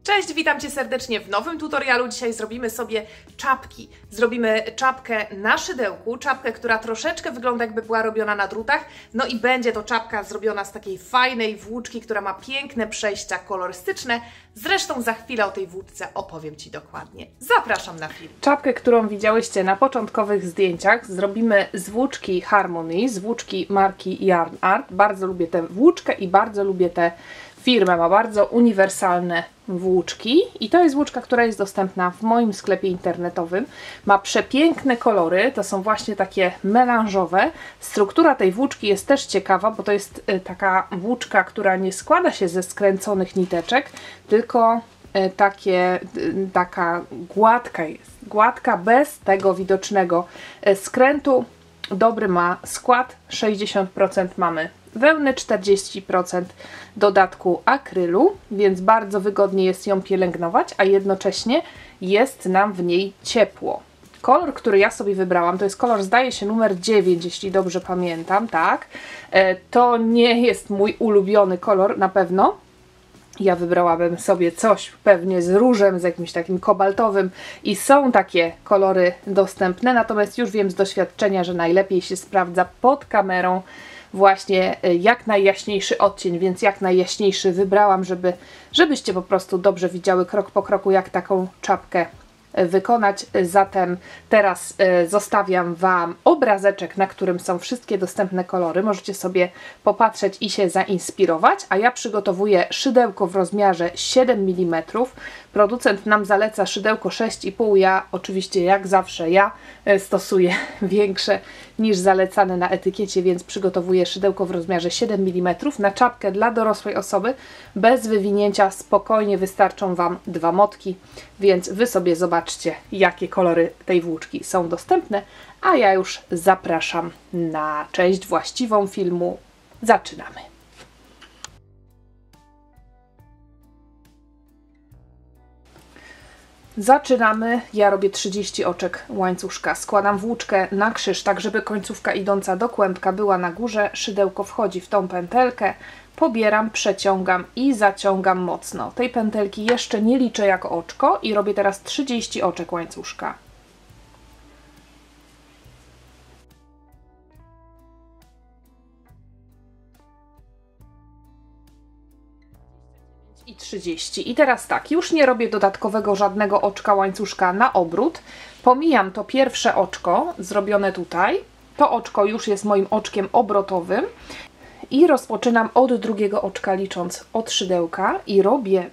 Cześć, witam Cię serdecznie w nowym tutorialu. Dzisiaj zrobimy sobie czapki. Zrobimy czapkę na szydełku, czapkę, która troszeczkę wygląda, jakby była robiona na drutach. No i będzie to czapka zrobiona z takiej fajnej włóczki, która ma piękne przejścia kolorystyczne. Zresztą za chwilę o tej włóczce opowiem Ci dokładnie. Zapraszam na film. Czapkę, którą widziałyście na początkowych zdjęciach, zrobimy z włóczki Harmony, z włóczki marki Yarn Art. Bardzo lubię tę włóczkę i bardzo lubię tę firmę. Ma bardzo uniwersalne włóczki i to jest włóczka, która jest dostępna w moim sklepie internetowym. Ma przepiękne kolory, to są właśnie takie melanżowe. Struktura tej włóczki jest też ciekawa, bo to jest taka włóczka, która nie składa się ze skręconych niteczek, tylko taka gładka jest. Gładka bez tego widocznego skrętu. Dobry ma skład, 60% mamy wełny, 40% dodatku akrylu, więc bardzo wygodnie jest ją pielęgnować, a jednocześnie jest nam w niej ciepło. Kolor, który ja sobie wybrałam, to jest kolor, zdaje się, numer 9, jeśli dobrze pamiętam, tak. To nie jest mój ulubiony kolor na pewno. Ja wybrałabym sobie coś pewnie z różem, z jakimś takim kobaltowym i są takie kolory dostępne, natomiast już wiem z doświadczenia, że najlepiej się sprawdza pod kamerą właśnie jak najjaśniejszy odcień, więc jak najjaśniejszy wybrałam, żebyście po prostu dobrze widziały krok po kroku, jak taką czapkę wykonać. Zatem teraz zostawiam Wam obrazeczek, na którym są wszystkie dostępne kolory. Możecie sobie popatrzeć i się zainspirować, a ja przygotowuję szydełko w rozmiarze 7 mm. Producent nam zaleca szydełko 6,5. Ja oczywiście jak zawsze stosuję większe niż zalecane na etykiecie, więc przygotowuję szydełko w rozmiarze 7 mm. Na czapkę dla dorosłej osoby bez wywinięcia spokojnie wystarczą Wam 2 motki, więc Wy sobie zobaczcie, jakie kolory tej włóczki są dostępne, a ja już zapraszam na część właściwą filmu. Zaczynamy! Zaczynamy. Ja robię 30 oczek łańcuszka. Składam włóczkę na krzyż, tak żeby końcówka idąca do kłębka była na górze. Szydełko wchodzi w tą pętelkę. Pobieram, przeciągam i zaciągam mocno. Tej pętelki jeszcze nie liczę jako oczko i robię teraz 30 oczek łańcuszka. I 30. I teraz tak, już nie robię dodatkowego żadnego oczka łańcuszka na obrót. Pomijam to pierwsze oczko zrobione tutaj. To oczko już jest moim oczkiem obrotowym. I rozpoczynam od drugiego oczka, licząc od szydełka i robię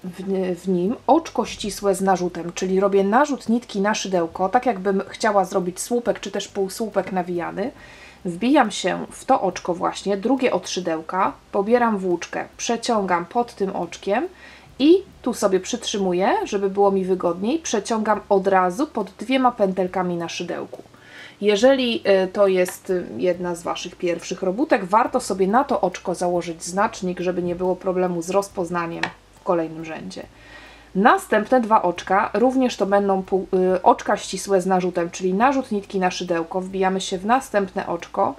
w nim oczko ścisłe z narzutem, czyli robię narzut nitki na szydełko, tak jakbym chciała zrobić słupek czy też półsłupek nawijany. Wbijam się w to oczko właśnie, drugie od szydełka, pobieram włóczkę, przeciągam pod tym oczkiem i tu sobie przytrzymuję, żeby było mi wygodniej, przeciągam od razu pod 2 pętelkami na szydełku. Jeżeli to jest jedna z Waszych pierwszych robótek, warto sobie na to oczko założyć znacznik, żeby nie było problemu z rozpoznaniem w kolejnym rzędzie. Następne 2 oczka również to będą oczka ścisłe z narzutem, czyli narzut nitki na szydełko. Wbijamy się w następne oczko,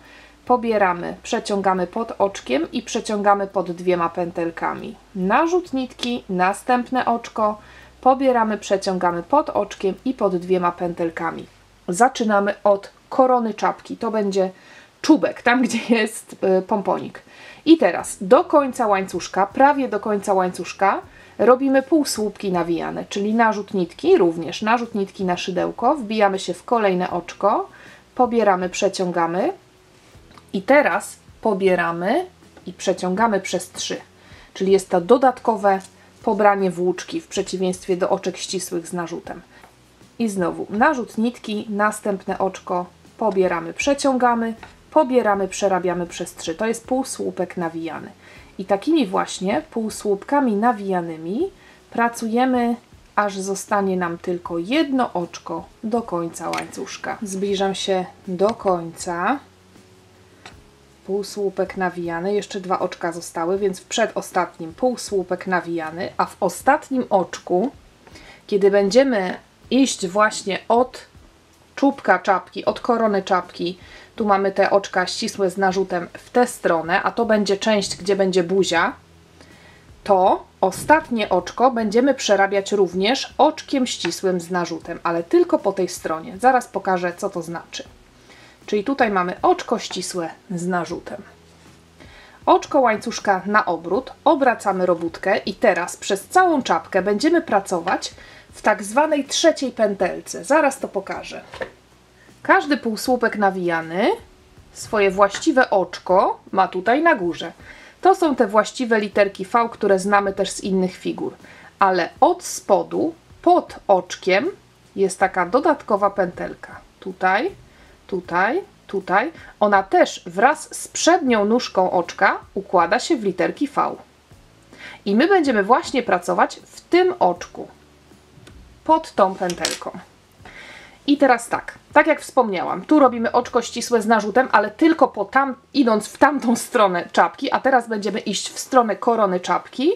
pobieramy, przeciągamy pod oczkiem i przeciągamy pod 2 pętelkami. Narzut nitki, następne oczko, pobieramy, przeciągamy pod oczkiem i pod 2 pętelkami. Zaczynamy od korony czapki. To będzie czubek, tam gdzie jest pomponik. I teraz do końca łańcuszka, prawie do końca łańcuszka, robimy półsłupki nawijane, czyli narzut nitki, również narzut nitki na szydełko, wbijamy się w kolejne oczko, pobieramy, przeciągamy i teraz pobieramy i przeciągamy przez 3, czyli jest to dodatkowe pobranie włóczki w przeciwieństwie do oczek ścisłych z narzutem. I znowu narzut nitki, następne oczko, pobieramy, przerabiamy przez 3. To jest półsłupek nawijany. I takimi właśnie półsłupkami nawijanymi pracujemy, aż zostanie nam tylko jedno oczko do końca łańcuszka. Zbliżam się do końca. Półsłupek nawijany, jeszcze 2 oczka zostały, więc w przedostatnim półsłupek nawijany, a w ostatnim oczku, kiedy będziemy iść właśnie od czubka czapki, od korony czapki, tu mamy te oczka ścisłe z narzutem w tę stronę, a to będzie część, gdzie będzie buzia, to ostatnie oczko będziemy przerabiać również oczkiem ścisłym z narzutem, ale tylko po tej stronie. Zaraz pokażę, co to znaczy. Czyli tutaj mamy oczko ścisłe z narzutem. Oczko łańcuszka na obrót, obracamy robótkę i teraz przez całą czapkę będziemy pracować w tak zwanej trzeciej pętelce. Zaraz to pokażę. Każdy półsłupek nawijany swoje właściwe oczko ma tutaj na górze. To są te właściwe literki V, które znamy też z innych figur. Ale od spodu, pod oczkiem jest taka dodatkowa pętelka. Tutaj, tutaj, tutaj. Ona też wraz z przednią nóżką oczka układa się w literki V. I my będziemy właśnie pracować w tym oczku, pod tą pętelką. I teraz tak jak wspomniałam, tu robimy oczko ścisłe z narzutem, ale tylko idąc w tamtą stronę czapki, a teraz będziemy iść w stronę korony czapki.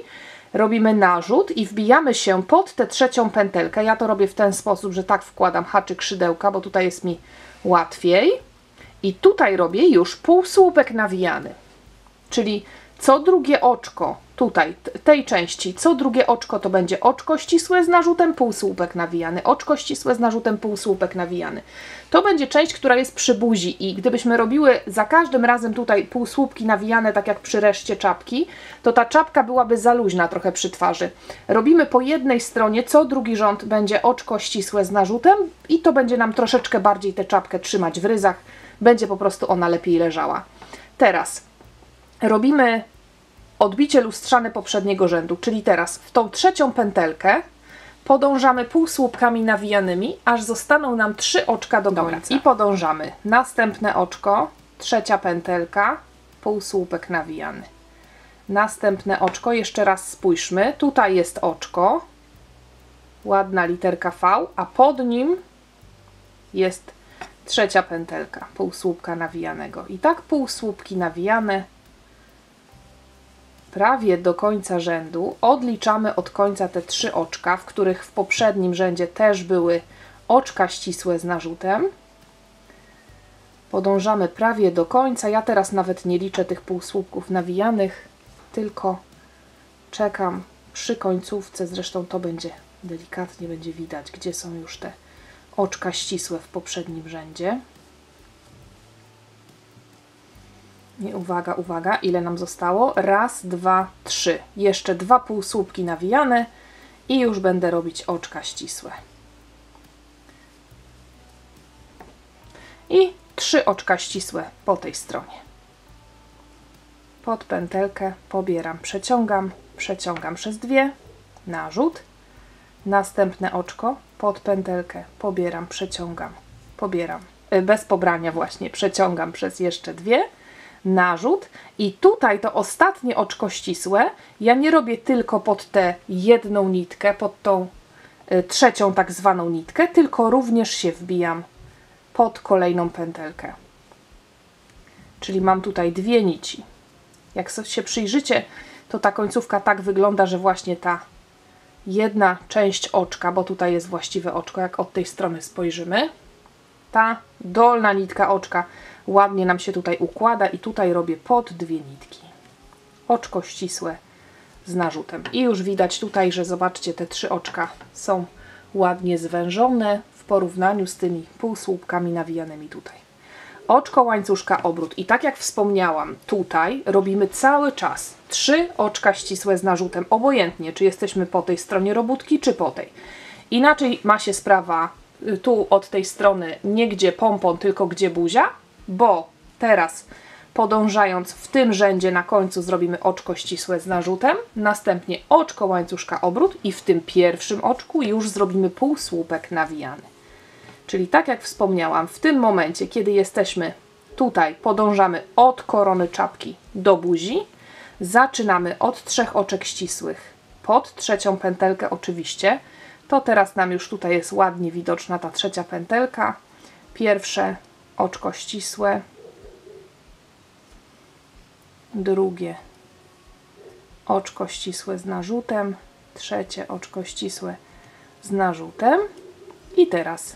Robimy narzut i wbijamy się pod tę trzecią pętelkę. Ja to robię w ten sposób, że tak wkładam haczyk szydełka, bo tutaj jest mi łatwiej. I tutaj robię już półsłupek nawijany. Czyli co drugie oczko, tutaj, tej części, co drugie oczko to będzie oczko ścisłe z narzutem, półsłupek nawijany, oczko ścisłe z narzutem, półsłupek nawijany. To będzie część, która jest przy buzi i gdybyśmy robiły za każdym razem tutaj półsłupki nawijane, tak jak przy reszcie czapki, to ta czapka byłaby za luźna trochę przy twarzy. Robimy po jednej stronie, co drugi rząd będzie oczko ścisłe z narzutem i to będzie nam troszeczkę bardziej tę czapkę trzymać w ryzach, będzie po prostu ona lepiej leżała. Teraz robimy odbicie lustrzane poprzedniego rzędu, czyli teraz w tą trzecią pętelkę podążamy półsłupkami nawijanymi, aż zostaną nam 3 oczka do końca. I podążamy. Następne oczko, trzecia pętelka, półsłupek nawijany. Następne oczko, jeszcze raz spójrzmy, tutaj jest oczko, ładna literka V, a pod nim jest trzecia pętelka, półsłupka nawijanego. I tak półsłupki nawijane prawie do końca rzędu. Odliczamy od końca te 3 oczka, w których w poprzednim rzędzie też były oczka ścisłe z narzutem. Podążamy prawie do końca. Ja teraz nawet nie liczę tych półsłupków nawijanych, tylko czekam przy końcówce. Zresztą to będzie delikatnie będzie widać, gdzie są już te oczka ścisłe w poprzednim rzędzie. I uwaga, uwaga, ile nam zostało? Raz, 2, 3. Jeszcze 2 półsłupki nawijane i już będę robić oczka ścisłe. I 3 oczka ścisłe po tej stronie. Pod pętelkę pobieram, przeciągam, przeciągam przez 2, narzut. Następne oczko, pod pętelkę pobieram, przeciągam, pobieram, bez pobrania właśnie, przeciągam przez jeszcze 2, narzut i tutaj to ostatnie oczko ścisłe ja nie robię tylko pod tę jedną nitkę, pod tą trzecią tak zwaną nitkę, tylko również się wbijam pod kolejną pętelkę. Czyli mam tutaj 2 nici. Jak się przyjrzycie, to ta końcówka tak wygląda, że właśnie ta jedna część oczka, bo tutaj jest właściwe oczko, jak od tej strony spojrzymy, ta dolna nitka oczka ładnie nam się tutaj układa i tutaj robię pod 2 nitki. Oczko ścisłe z narzutem. I już widać tutaj, że zobaczcie, te 3 oczka są ładnie zwężone w porównaniu z tymi półsłupkami nawijanymi tutaj. Oczko łańcuszka obrót. I tak jak wspomniałam, tutaj robimy cały czas 3 oczka ścisłe z narzutem, obojętnie, czy jesteśmy po tej stronie robótki, czy po tej. Inaczej ma się sprawa tu od tej strony nie gdzie pompon, tylko gdzie buzia, bo teraz podążając w tym rzędzie na końcu zrobimy oczko ścisłe z narzutem, następnie oczko łańcuszka obrót i w tym pierwszym oczku już zrobimy półsłupek nawijany. Czyli tak jak wspomniałam, w tym momencie, kiedy jesteśmy tutaj, podążamy od korony czapki do buzi, zaczynamy od 3 oczek ścisłych, pod trzecią pętelkę oczywiście, to teraz nam już tutaj jest ładnie widoczna ta trzecia pętelka, pierwsze oczko ścisłe, drugie oczko ścisłe z narzutem, trzecie oczko ścisłe z narzutem i teraz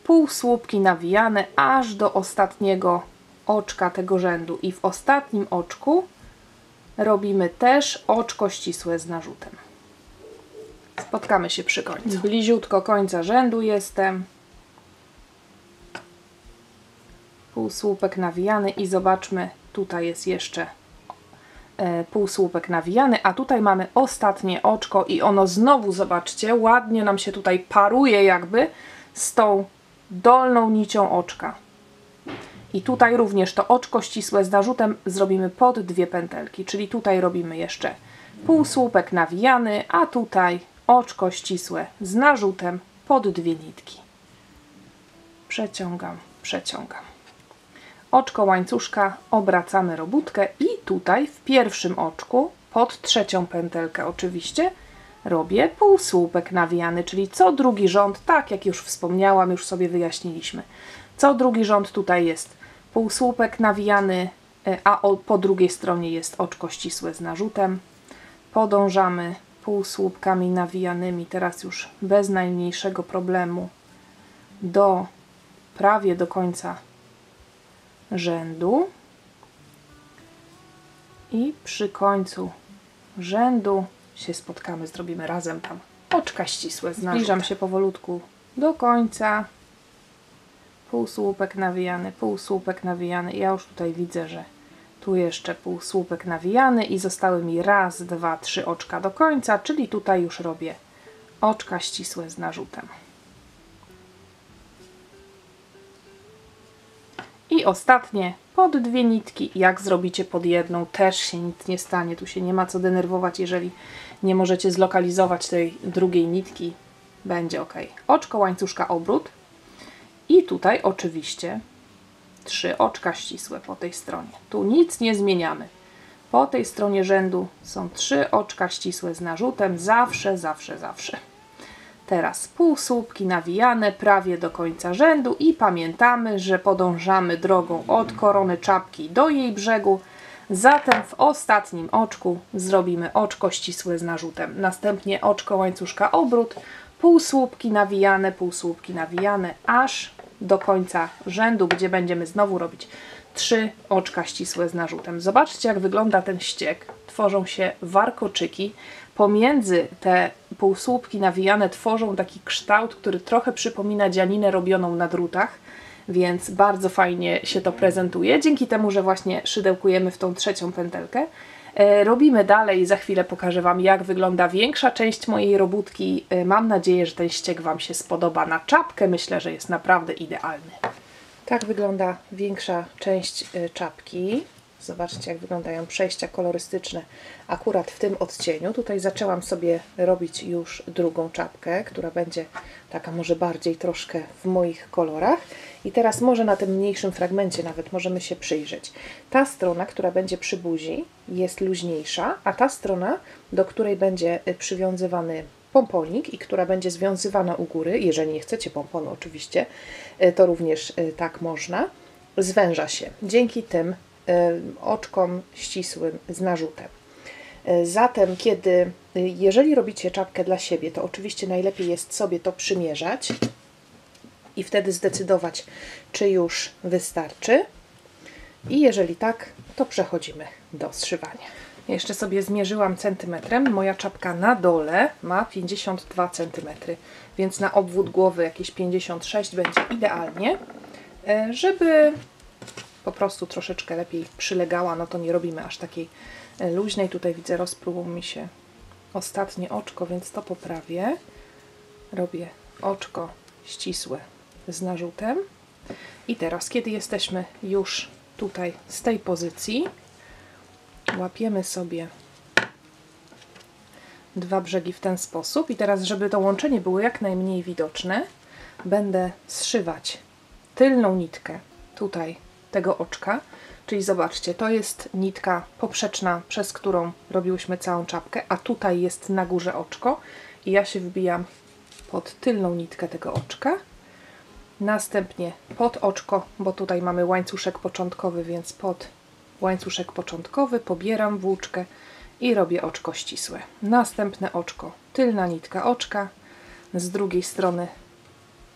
półsłupki nawijane aż do ostatniego oczka tego rzędu i w ostatnim oczku robimy też oczko ścisłe z narzutem. Spotkamy się przy końcu. Bliziutko końca rzędu jestem. Półsłupek nawijany i zobaczmy, tutaj jest jeszcze półsłupek nawijany, a tutaj mamy ostatnie oczko i ono znowu, zobaczcie, ładnie nam się tutaj paruje jakby z tą dolną nicią oczka. I tutaj również to oczko ścisłe z narzutem zrobimy pod 2 pętelki, czyli tutaj robimy jeszcze półsłupek nawijany, a tutaj oczko ścisłe z narzutem pod 2 nitki. Przeciągam, przeciągam. Oczko łańcuszka, obracamy robótkę i tutaj w pierwszym oczku, pod 3. pętelkę oczywiście, robię półsłupek nawijany, czyli co drugi rząd, tak jak już wspomniałam, już sobie wyjaśniliśmy. Co drugi rząd tutaj jest półsłupek nawijany, a po drugiej stronie jest oczko ścisłe z narzutem. Podążamy półsłupkami nawijanymi, teraz już bez najmniejszego problemu, prawie do końca rzędu. I przy końcu rzędu się spotkamy, zrobimy razem tam oczka ścisłe z narzutem. Zbliżam się powolutku do końca. Półsłupek nawijany, półsłupek nawijany. Ja już tutaj widzę, że tu jeszcze półsłupek nawijany i zostały mi 1, 2, 3 oczka do końca, czyli tutaj już robię oczka ścisłe z narzutem. I ostatnie pod 2 nitki. Jak zrobicie pod jedną, też się nic nie stanie. Tu się nie ma co denerwować, jeżeli nie możecie zlokalizować tej drugiej nitki. Będzie ok. Oczko łańcuszka, obrót. I tutaj oczywiście 3 oczka ścisłe po tej stronie. Tu nic nie zmieniamy. Po tej stronie rzędu są 3 oczka ścisłe z narzutem. Zawsze, zawsze, zawsze. Teraz półsłupki nawijane prawie do końca rzędu i pamiętamy, że podążamy drogą od korony czapki do jej brzegu. Zatem w ostatnim oczku zrobimy oczko ścisłe z narzutem. Następnie oczko łańcuszka, obrót, półsłupki nawijane, aż do końca rzędu, gdzie będziemy znowu robić 3 oczka ścisłe z narzutem. Zobaczcie, jak wygląda ten ściek. Tworzą się warkoczyki. Pomiędzy te półsłupki nawijane tworzą taki kształt, który trochę przypomina dzianinę robioną na drutach, więc bardzo fajnie się to prezentuje, dzięki temu, że właśnie szydełkujemy w tą 3. pętelkę. Robimy dalej, za chwilę pokażę Wam, jak wygląda większa część mojej robótki. Mam nadzieję, że ten ściek Wam się spodoba na czapkę, myślę, że jest naprawdę idealny. Tak wygląda większa część czapki. Zobaczcie, jak wyglądają przejścia kolorystyczne akurat w tym odcieniu. Tutaj zaczęłam sobie robić już drugą czapkę, która będzie taka może bardziej troszkę w moich kolorach. I teraz może na tym mniejszym fragmencie nawet możemy się przyjrzeć. Ta strona, która będzie przy buzi, jest luźniejsza, a ta strona, do której będzie przywiązywany pomponik i która będzie związywana u góry, jeżeli nie chcecie pomponu oczywiście, to również tak można, zwęża się dzięki tym oczkom ścisłym z narzutem. Zatem jeżeli robicie czapkę dla siebie, to oczywiście najlepiej jest sobie to przymierzać i wtedy zdecydować, czy już wystarczy. I jeżeli tak, to przechodzimy do zszywania. Jeszcze sobie zmierzyłam centymetrem. Moja czapka na dole ma 52 cm, więc na obwód głowy jakieś 56 będzie idealnie. Żeby po prostu troszeczkę lepiej przylegała, no to nie robimy aż takiej luźnej. Tutaj widzę, rozpruło mi się ostatnie oczko, więc to poprawię. Robię oczko ścisłe z narzutem. I teraz, kiedy jesteśmy już tutaj z tej pozycji, łapiemy sobie 2 brzegi w ten sposób. I teraz, żeby to łączenie było jak najmniej widoczne, będę zszywać tylną nitkę tutaj tego oczka, czyli zobaczcie, to jest nitka poprzeczna, przez którą robiłyśmy całą czapkę, a tutaj jest na górze oczko i ja się wbijam pod tylną nitkę tego oczka, następnie pod oczko, bo tutaj mamy łańcuszek początkowy, więc pod łańcuszek początkowy pobieram włóczkę i robię oczko ścisłe. Następne oczko, tylna nitka oczka, z drugiej strony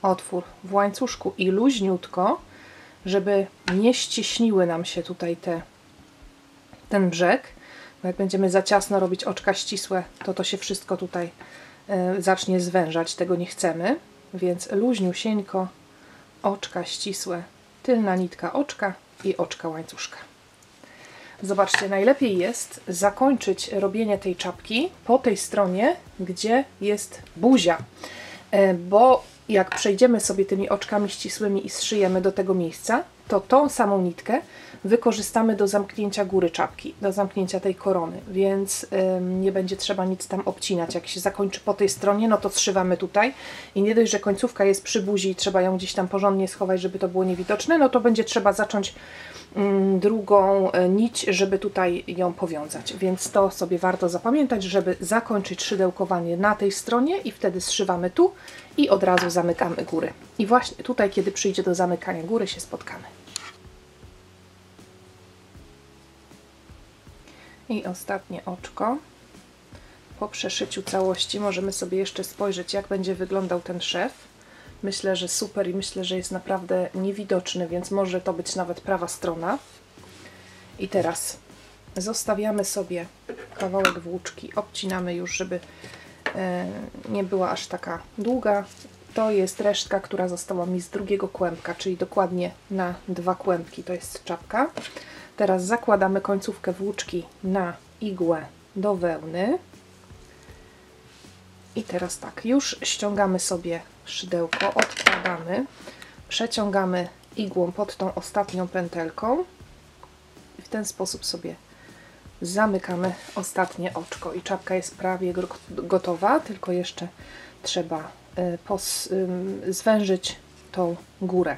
otwór w łańcuszku i luźniutko, żeby nie ściśniły nam się tutaj ten brzeg, Bo jak będziemy za ciasno robić oczka ścisłe, to się wszystko tutaj zacznie zwężać. Tego nie chcemy. Więc luźniusieńko, oczka ścisłe, tylna nitka oczka i oczka łańcuszka. Zobaczcie, najlepiej jest zakończyć robienie tej czapki po tej stronie, gdzie jest buzia. Bo jak przejdziemy sobie tymi oczkami ścisłymi i zszyjemy do tego miejsca, to tą samą nitkę wykorzystamy do zamknięcia góry czapki, do zamknięcia tej korony, więc nie będzie trzeba nic tam obcinać. Jak się zakończy po tej stronie, no to zszywamy tutaj i nie dość, że końcówka jest przy buzi i trzeba ją gdzieś tam porządnie schować, żeby to było niewidoczne, no to będzie trzeba zacząć drugą nić, żeby tutaj ją powiązać, więc to sobie warto zapamiętać, żeby zakończyć szydełkowanie na tej stronie i wtedy zszywamy tu i od razu zamykamy góry. I właśnie tutaj, kiedy przyjdzie do zamykania góry, się spotkamy. I ostatnie oczko. Po przeszyciu całości możemy sobie jeszcze spojrzeć, jak będzie wyglądał ten szef. Myślę, że super i myślę, że jest naprawdę niewidoczny, więc może to być nawet prawa strona. I teraz zostawiamy sobie kawałek włóczki, obcinamy już, żeby nie była aż taka długa. To jest resztka, która została mi z drugiego kłębka, czyli dokładnie na 2 kłębki. To jest czapka. Teraz zakładamy końcówkę włóczki na igłę do wełny. I teraz tak, już ściągamy sobie szydełko, odkładamy, przeciągamy igłą pod tą ostatnią pętelką i w ten sposób sobie zamykamy ostatnie oczko i czapka jest prawie gotowa, tylko jeszcze trzeba zwężyć tą górę.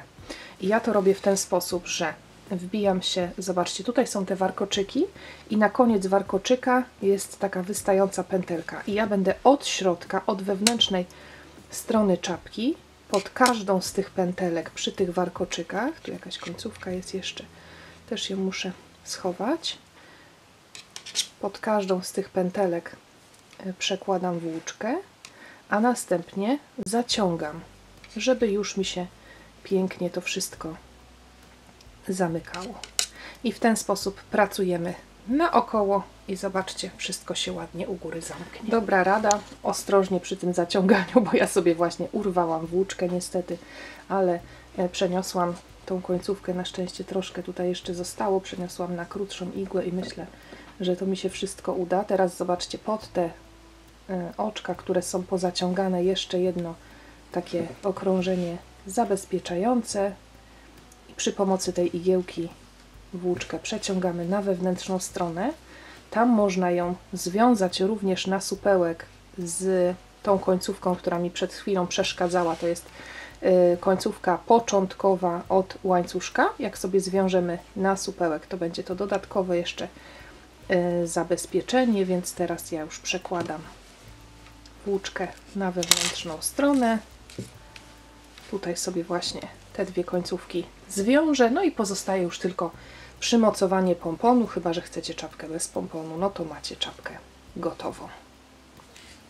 I ja to robię w ten sposób, że wbijam się, zobaczcie, tutaj są te warkoczyki i na koniec warkoczyka jest taka wystająca pętelka i ja będę od środka, od wewnętrznej strony czapki, pod każdą z tych pętelek, przy tych warkoczykach, tu jakaś końcówka jest jeszcze, też ją muszę schować, pod każdą z tych pętelek przekładam włóczkę, a następnie zaciągam, żeby już mi się pięknie to wszystko zamykało. I w ten sposób pracujemy naokoło i zobaczcie, wszystko się ładnie u góry zamknie. Dobra rada, ostrożnie przy tym zaciąganiu, bo ja sobie właśnie urwałam włóczkę niestety, ale przeniosłam tą końcówkę, na szczęście troszkę tutaj jeszcze zostało, przeniosłam na krótszą igłę i myślę, że to mi się wszystko uda. Teraz zobaczcie, pod te oczka, które są pozaciągane, jeszcze jedno takie okrążenie zabezpieczające i przy pomocy tej igiełki włóczkę przeciągamy na wewnętrzną stronę. Tam można ją związać również na supełek z tą końcówką, która mi przed chwilą przeszkadzała. To jest końcówka początkowa od łańcuszka. Jak sobie zwiążemy na supełek, to będzie to dodatkowe jeszcze zabezpieczenie, więc teraz ja już przekładam włóczkę na wewnętrzną stronę. Tutaj sobie właśnie te 2 końcówki zwiążę, no i pozostaje już tylko przymocowanie pomponu, chyba że chcecie czapkę bez pomponu, no to macie czapkę gotową.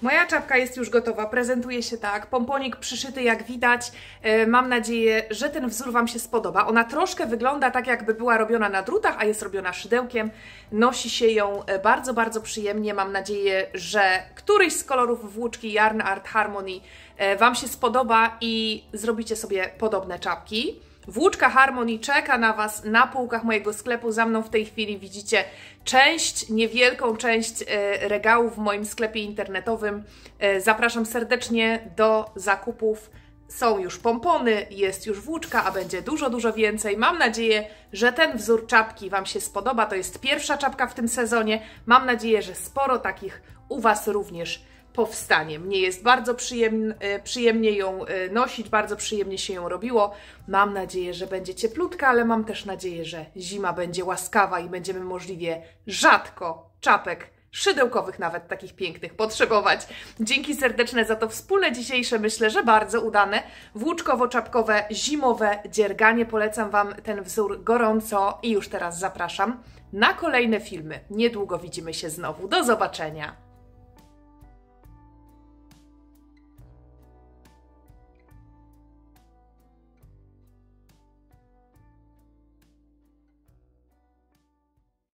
Moja czapka jest już gotowa, prezentuje się tak, pomponik przyszyty jak widać. Mam nadzieję, że ten wzór Wam się spodoba. Ona troszkę wygląda tak, jakby była robiona na drutach, a jest robiona szydełkiem. Nosi się ją bardzo, bardzo przyjemnie. Mam nadzieję, że któryś z kolorów włóczki Yarn Art Harmony Wam się spodoba i zrobicie sobie podobne czapki. Włóczka Harmony czeka na Was na półkach mojego sklepu. Za mną w tej chwili widzicie niewielką część regału w moim sklepie internetowym. Zapraszam serdecznie do zakupów. Są już pompony, jest już włóczka, a będzie dużo, dużo więcej. Mam nadzieję, że ten wzór czapki Wam się spodoba. To jest pierwsza czapka w tym sezonie. Mam nadzieję, że sporo takich u Was również powstanie. Mnie jest bardzo przyjemnie ją nosić, bardzo przyjemnie się ją robiło. Mam nadzieję, że będzie cieplutka, ale mam też nadzieję, że zima będzie łaskawa i będziemy możliwie rzadko czapek szydełkowych, nawet takich pięknych, potrzebować. Dzięki serdeczne za to wspólne dzisiejsze, myślę, że bardzo udane włóczkowo-czapkowe zimowe dzierganie. Polecam Wam ten wzór gorąco i już teraz zapraszam na kolejne filmy. Niedługo widzimy się znowu. Do zobaczenia!